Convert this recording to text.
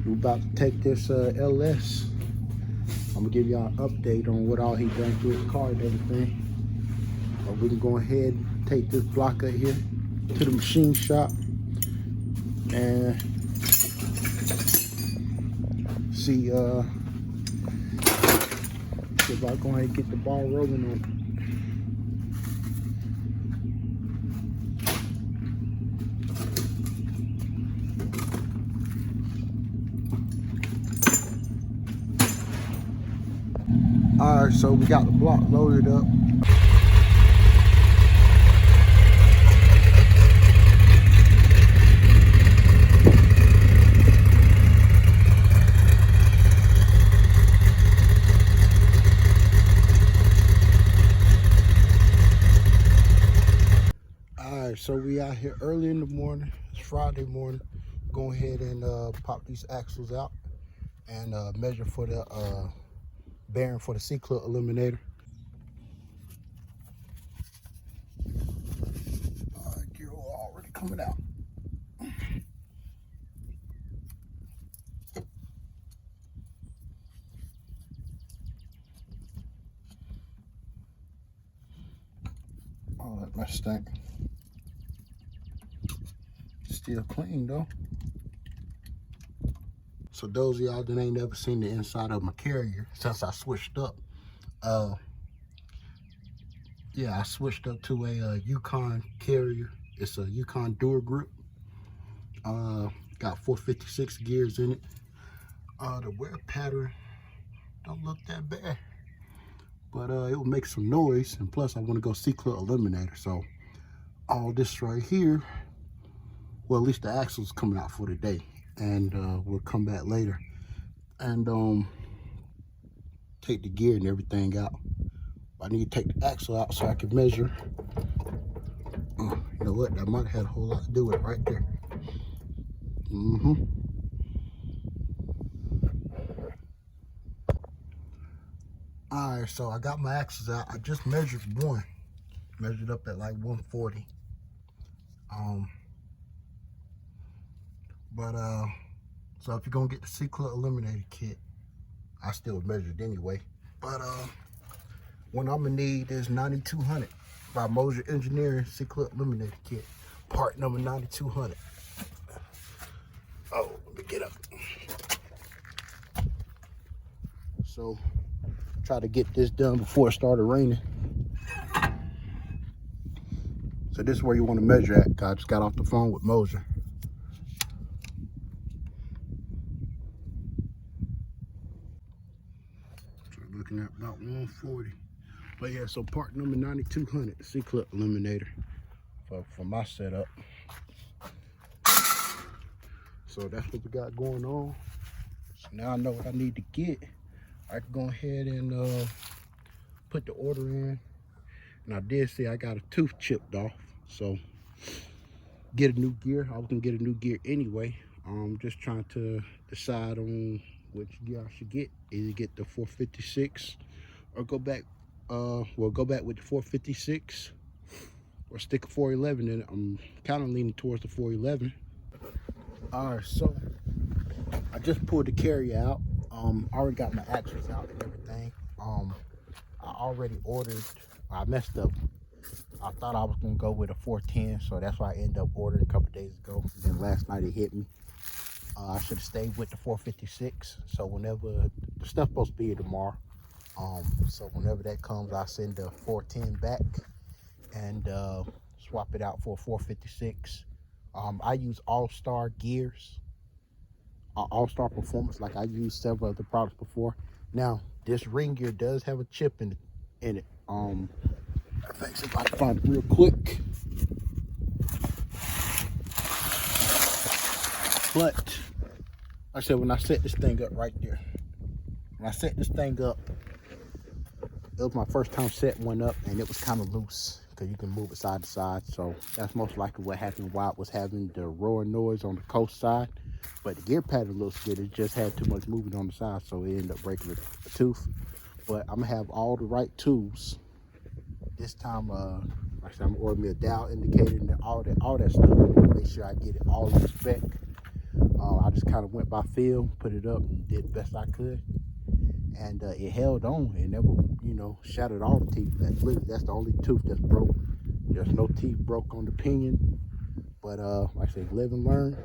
We're about to take this LS. I'm gonna give y'all an update on what all he done to his car and everything. But we can go ahead and take this block up here to the machine shop and see if I go ahead and get the ball rolling on it. All right, so we got the block loaded up. All right, so we out here early in the morning. It's Friday morning. Go ahead and pop these axles out and measure for the bearing for the C-clip eliminator. Gear oil already coming out. Oh, that mess stink. Still clean though. So those of y'all that ain't never seen the inside of my carrier since I switched up, yeah, I switched up to a Yukon carrier. It's a Yukon Dual Grip. Got 456 gears in it. The wear pattern don't look that bad, but it will make some noise, and plus I want to go C-clip eliminator. So all this right here, well, at least the axle's coming out for today, and we'll come back later and take the gear and everything out. I need to take the axle out so I can measure. You know what? That might have had a whole lot to do with it right there. All right, so I got my axles out. I just measured one. Measured up at like 140. So if you're gonna get the C-clip eliminator kit, I still measured anyway. But what I'm gonna need is 9200 by Moser Engineering C-clip eliminator kit, part number 9200. Oh, let me get up. So try to get this done before it started raining. So this is where you want to measure at. I just got off the phone with Moser. So looking at about 140. But yeah, so part number 9200, C-clip eliminator for my setup. So that's what we got going on. So now I know what I need to get. I can go ahead and put the order in. And I did say I got a tooth chipped off. So get a new gear. I was gonna get a new gear anyway. I'm just trying to decide on which gear I should get. Either get the 456 or go back with the 456 or stick a 411 in it. I'm kind of leaning towards the 411. All right, so I just pulled the carrier out. I already got my axles out and everything. I already ordered. I messed up. I thought I was gonna go with a 410, so that's why I ended up ordering a couple days ago. And then last night it hit me. I should have stayed with the 456. So whenever the stuff's supposed to be here tomorrow, so whenever that comes, I'll send the 410 back and swap it out for a 456. I use All-Star gears, All-Star Performance, like I used several other products before. Now this ring gear does have a chip in it. I think if I can find it real quick. But like I said, when I set this thing up right there, when I set this thing up, it was my first time setting one up, and it was kind of loose because you can move it side to side. So that's most likely what happened while it was having the roaring noise on the coast side. But the gear pattern looks good. It just had too much movement on the side, so it ended up breaking a tooth. But I'm gonna have all the right tools this time. Like I said, I'm gonna order me a dial indicator and all that stuff. Make sure I get it all in spec. I just kind of went by feel, put it up, and did the best I could, and it held on. It never, shattered all the teeth. That's the only tooth that's broke. There's no teeth broke on the pinion, but like I said, live and learn.